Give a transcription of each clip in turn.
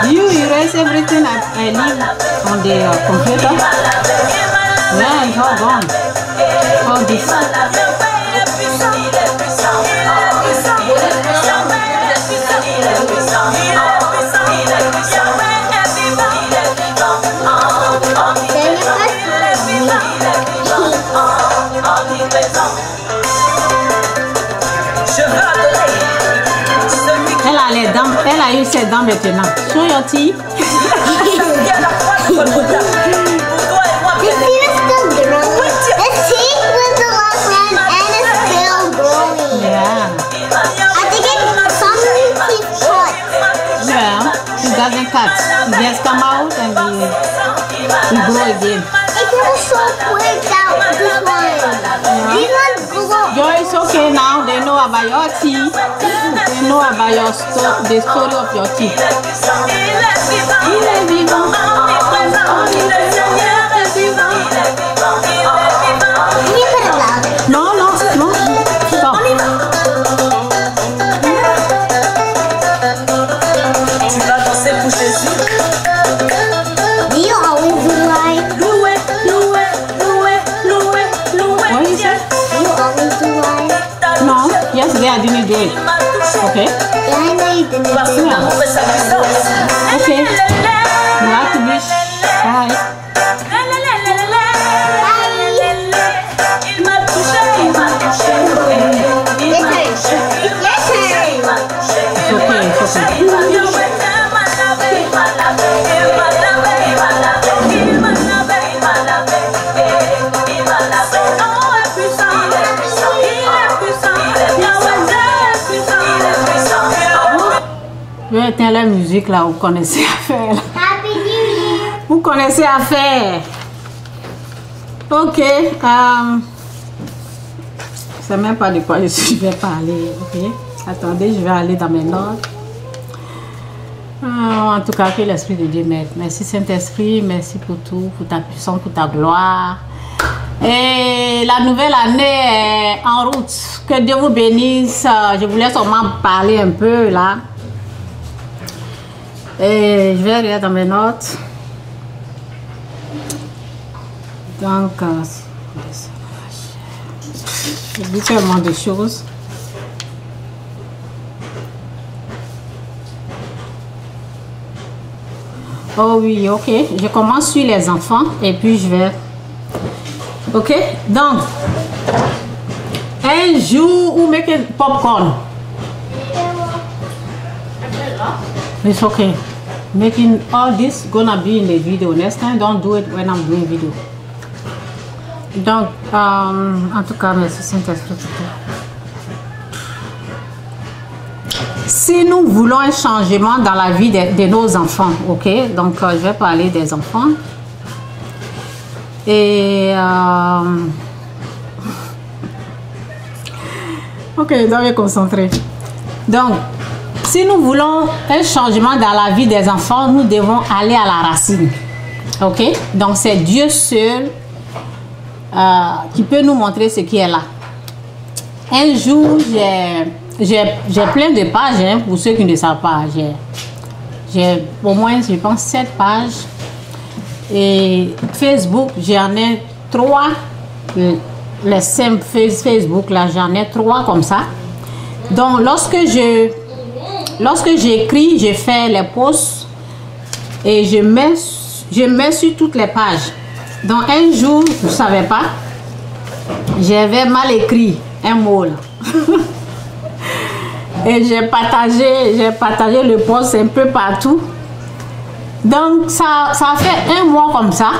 Do you erase everything I leave on the computer? Yeah, it's all gone. All this. Elle a les dents, elle a eu ses dents maintenant. Show your teeth. Doesn't cut. It just come out and we grow again. It was so quick out this one. These ones grow. Joy, it's okay now. They know about your teeth. They know about your the story of your teeth. No, no, no. Stop. Do you always do live? What is it? Do you always do live? No. Yesterday I didn't do it. Okay. Yeah, I know you didn't do it. Yeah. Okay. You have to be shy. Je vais éteindre la musique là, vous connaissez à faire. Happy New Year. Vous connaissez à faire. Ok. Je sais même pas de quoi je vais parler. Ok. Attendez, je vais aller dans mes notes. En tout cas, que l'Esprit de Dieu m'aide. Merci Saint-Esprit, merci pour tout, pour ta puissance, pour ta gloire. Et la nouvelle année est en route. Que Dieu vous bénisse. Je voulais seulement parler un peu là. Et je vais aller dans mes notes. Donc, j'ai vu tellement de choses. Oh oui, ok. Je commence sur les enfants et puis je vais... Ok, donc, un jour où making popcorn. It's okay. Making all this gonna be in the video. Next time, don't do it when I'm doing video. Donc, en tout cas, merci Saint-Esprit. Si nous voulons un changement dans la vie de nos enfants, ok, donc je vais parler des enfants. Et ok, je dois me concentrer. Donc, si nous voulons un changement dans la vie des enfants, nous devons aller à la racine. Ok, donc c'est Dieu seul qui peut nous montrer ce qui est là. Un jour, j'ai plein de pages, hein, pour ceux qui ne savent pas. J'ai au moins, je pense, 7 pages. Et Facebook, j'en ai 3. Les simples Facebook, là, j'en ai 3 comme ça. Donc, lorsque j'écris, je fais les posts et je mets sur toutes les pages. Donc, un jour, je ne savais pas, j'avais mal écrit un mot là. Et j'ai partagé le post un peu partout. Donc, ça fait un mois comme ça.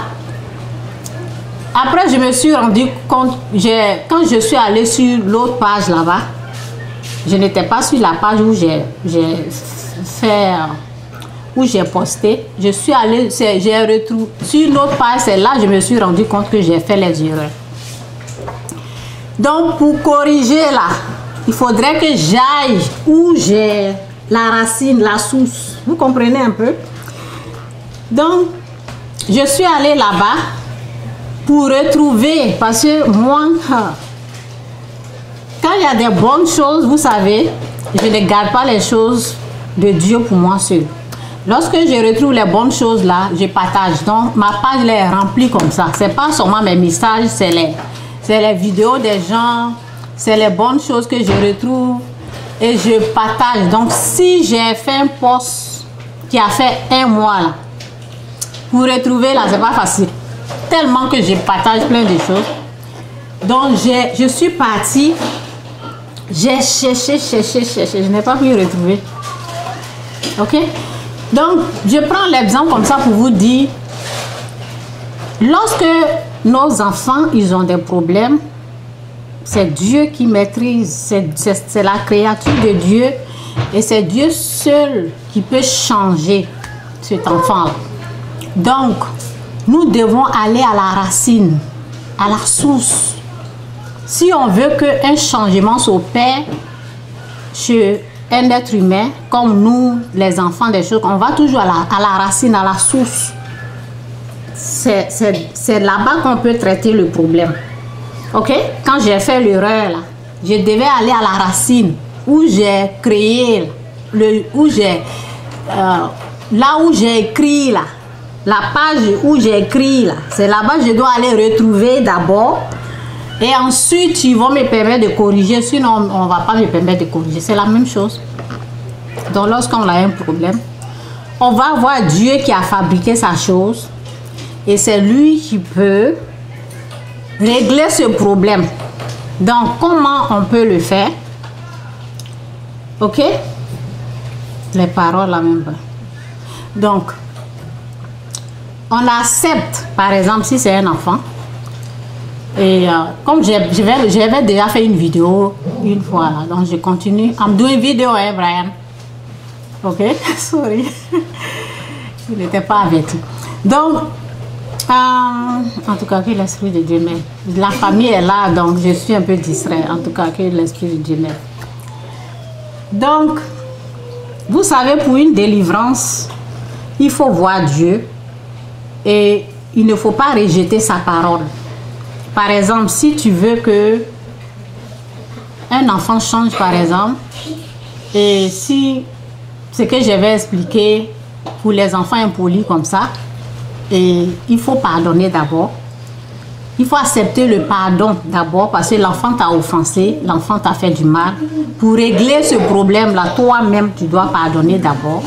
Après, je me suis rendu compte, quand je suis allée sur l'autre page là-bas, je n'étais pas sur la page où j'ai posté. Je suis allée, j'ai retrouvé sur l'autre page, c'est là que je me suis rendu compte que j'ai fait les erreurs. Donc, pour corriger là, il faudrait que j'aille où j'ai la racine, la source. Vous comprenez un peu? Donc, je suis allée là-bas pour retrouver, parce que moi, quand il y a des bonnes choses, vous savez, je ne garde pas les choses de Dieu pour moi seul. Lorsque je retrouve les bonnes choses là, je partage. Donc, ma page est remplie comme ça. C'est pas seulement mes messages, c'est les vidéos des gens, c'est les bonnes choses que je retrouve et je partage. Donc, si j'ai fait un post qui a fait 1 mois là, pour retrouver là, c'est pas facile. Tellement que je partage plein de choses. Donc, je suis partie, j'ai cherché, je n'ai pas pu retrouver. Ok? Donc, je prends l'exemple comme ça pour vous dire, lorsque nos enfants, ils ont des problèmes, c'est Dieu qui maîtrise, c'est la créature de Dieu et c'est Dieu seul qui peut changer cet enfant-là. Donc, nous devons aller à la racine, à la source. Si on veut qu'un changement s'opère chez un être humain, comme nous, les enfants des choses, on va toujours à la racine, à la source. C'est là-bas qu'on peut traiter le problème. Ok? Quand j'ai fait l'erreur, là, je devais aller à la racine, où j'ai créé, là où j'ai écrit, là, la page où j'ai écrit, là, c'est là-bas que je dois aller retrouver d'abord. Et ensuite, ils vont me permettre de corriger. Sinon, on ne va pas me permettre de corriger. C'est la même chose. Donc, lorsqu'on a un problème, on va voir Dieu qui a fabriqué sa chose. Et c'est lui qui peut régler ce problème. Donc, comment on peut le faire? Ok? Les paroles, la même. Donc, on accepte, par exemple, si c'est un enfant. Et comme j'avais déjà fait une vidéo une fois, là, donc je continue. I'm doing video, hein, Brian? Ok? Sorry. Il n'était pas averti. Donc, en tout cas, que l'Esprit de Dieu m'aide. La famille est là, donc je suis un peu distrait. En tout cas, que l'Esprit de Dieu m'aide. Donc, vous savez, pour une délivrance, il faut voir Dieu et il ne faut pas rejeter sa parole. Par exemple, si tu veux que un enfant change, par exemple, et si ce que je vais expliquer pour les enfants impolis comme ça, et il faut pardonner d'abord. Il faut accepter le pardon d'abord parce que l'enfant t'a offensé, l'enfant t'a fait du mal. Pour régler ce problème-là, toi-même, tu dois pardonner d'abord.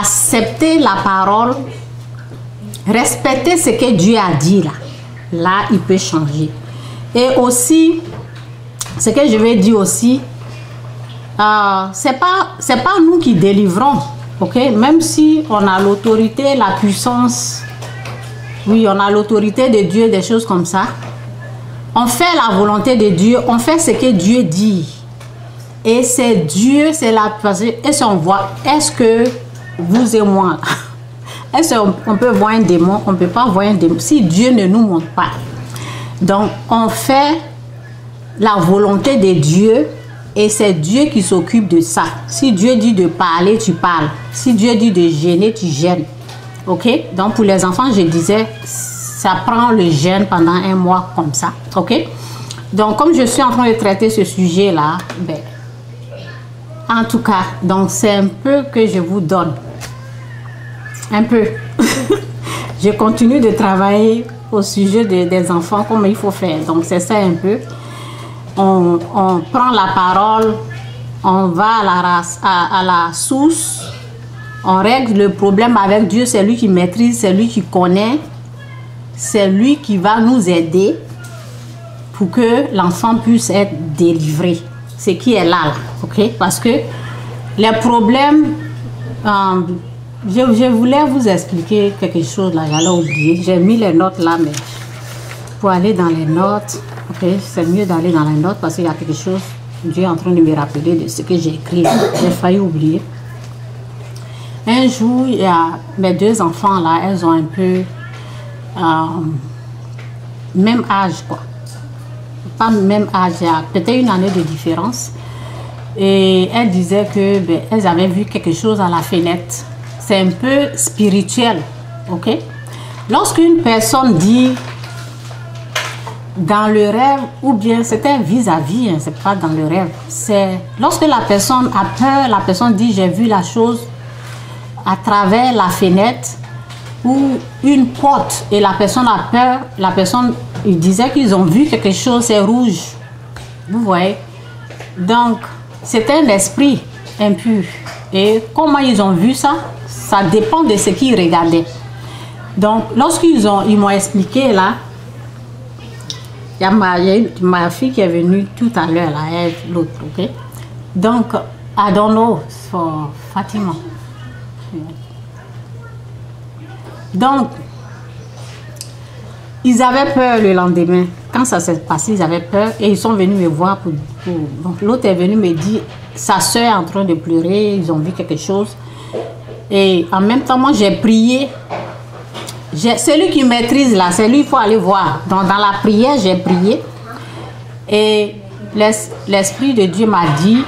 Accepter la parole, respecter ce que Dieu a dit là. Là, il peut changer. Et aussi, ce que je vais dire aussi, c'est pas nous qui délivrons, ok? Même si on a l'autorité, la puissance, oui, on a l'autorité de Dieu, des choses comme ça. On fait la volonté de Dieu, on fait ce que Dieu dit. Et c'est Dieu, c'est la personne. Et on voit, est-ce que vous et moi, est-ce qu'on peut voir un démon? On ne peut pas voir un démon si Dieu ne nous montre pas. Donc, on fait la volonté de Dieu et c'est Dieu qui s'occupe de ça. Si Dieu dit de parler, tu parles. Si Dieu dit de gêner, tu gênes. Ok? Donc, pour les enfants, je disais, ça prend le jeûne pendant 1 mois comme ça. Ok? Donc, comme je suis en train de traiter ce sujet-là, ben, en tout cas, donc c'est un peu que je vous donne. Un peu. Je continue de travailler au sujet des enfants, comme il faut faire. Donc, c'est ça un peu. On prend la parole, on va à la source, on règle le problème avec Dieu. C'est lui qui maîtrise, c'est lui qui connaît, c'est lui qui va nous aider pour que l'enfant puisse être délivré. Ce qui est là, ok? Parce que les problèmes... je voulais vous expliquer quelque chose là, j'allais oublier. J'ai mis les notes là, mais pour aller dans les notes, ok, c'est mieux d'aller dans les notes parce qu'il y a quelque chose. Dieu est en train de me rappeler de ce que j'ai écrit. J'ai failli oublier. Un jour, il y a mes 2 enfants là, elles ont un peu même âge quoi. Pas même âge, il y a peut-être 1 année de différence. Et elles disaient que ben, elles avaient vu quelque chose à la fenêtre. C'est un peu spirituel, ok? Lorsqu'une personne dit dans le rêve, ou bien c'était vis-à-vis, hein, c'est pas dans le rêve, c'est lorsque la personne a peur, la personne dit j'ai vu la chose à travers la fenêtre ou une porte et la personne a peur, la personne, il disait qu'ils ont vu quelque chose, c'est rouge. Vous voyez? Donc, c'est un esprit impur. Et comment ils ont vu ça? Ça dépend de ce qu'ils regardaient. Donc, lorsqu'ils m'ont expliqué là, il y a ma fille qui est venue tout à l'heure, là, l'autre, ok? Donc, I don't know for Fatima. Donc, ils avaient peur le lendemain. Quand ça s'est passé, ils avaient peur et ils sont venus me voir. Donc, l'autre est venu me dire, sa soeur est en train de pleurer, ils ont vu quelque chose. Et en même temps, moi, j'ai prié. Celui qui maîtrise là, c'est lui qu'il faut aller voir. Donc, dans la prière, j'ai prié. Et l'Esprit de Dieu m'a dit,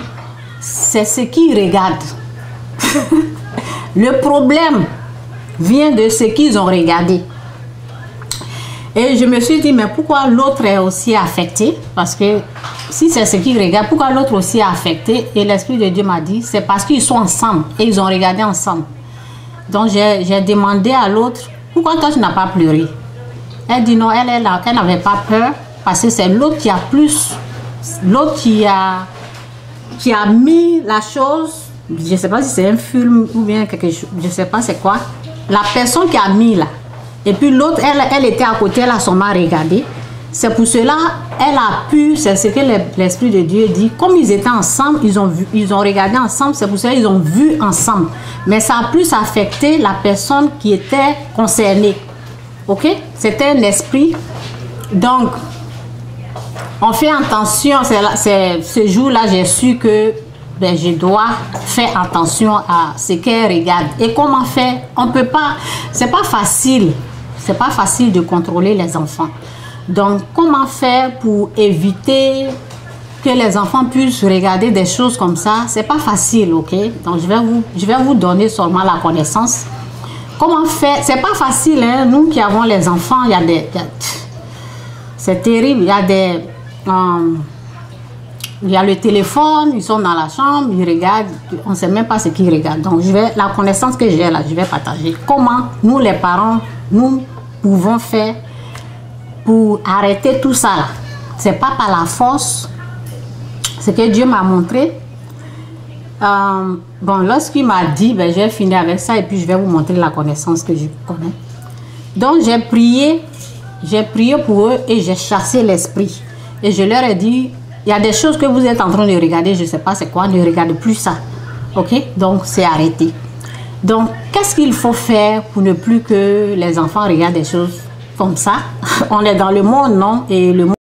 c'est ce qu'ils regardent. Le problème vient de ce qu'ils ont regardé. Et je me suis dit, mais pourquoi l'autre est aussi affecté? Parce que si c'est ce qu'ils regardent, pourquoi l'autre aussi est affecté? Et l'Esprit de Dieu m'a dit, c'est parce qu'ils sont ensemble et ils ont regardé ensemble. Donc j'ai demandé à l'autre, pourquoi toi tu n'as pas pleuré? Elle dit non, elle n'avait pas peur parce que c'est l'autre qui a plus, l'autre qui a mis la chose, je ne sais pas si c'est un film ou bien quelque chose, je ne sais pas c'est quoi, la personne qui a mis là. Et puis l'autre, elle était à côté, elle a seulement regardé. C'est pour cela, elle a pu, c'est ce que l'Esprit de Dieu dit, comme ils étaient ensemble, ils ont regardé ensemble, c'est pour cela qu'ils ont vu ensemble. Mais ça a plus affecté la personne qui était concernée. Ok? C'était un esprit. Donc, on fait attention, ce jour-là, j'ai su que je dois faire attention à ce qu'elle regarde. Et comment faire? On peut pas, c'est pas facile. C'est pas facile de contrôler les enfants. Donc, comment faire pour éviter que les enfants puissent regarder des choses comme ça? C'est pas facile, ok? Donc, je vais vous donner seulement la connaissance. Comment faire? C'est pas facile, hein? Nous qui avons les enfants, c'est terrible. Il y a le téléphone, ils sont dans la chambre, ils regardent, on ne sait même pas ce qu'ils regardent. Donc, la connaissance que j'ai là, je vais partager. Comment nous, les parents, nous pouvons faire pour arrêter tout ça là. Ce n'est pas par la force, ce que Dieu m'a montré. Bon, lorsqu'il m'a dit, je vais finir avec ça et puis je vais vous montrer la connaissance que je connais. Donc, j'ai prié pour eux et j'ai chassé l'esprit. Et je leur ai dit, il y a des choses que vous êtes en train de regarder, je ne sais pas c'est quoi, ne regardez plus ça. Ok? Donc, c'est arrêté. Donc, qu'est-ce qu'il faut faire pour ne plus que les enfants regardent des choses comme ça? On est dans le monde, non? Et le monde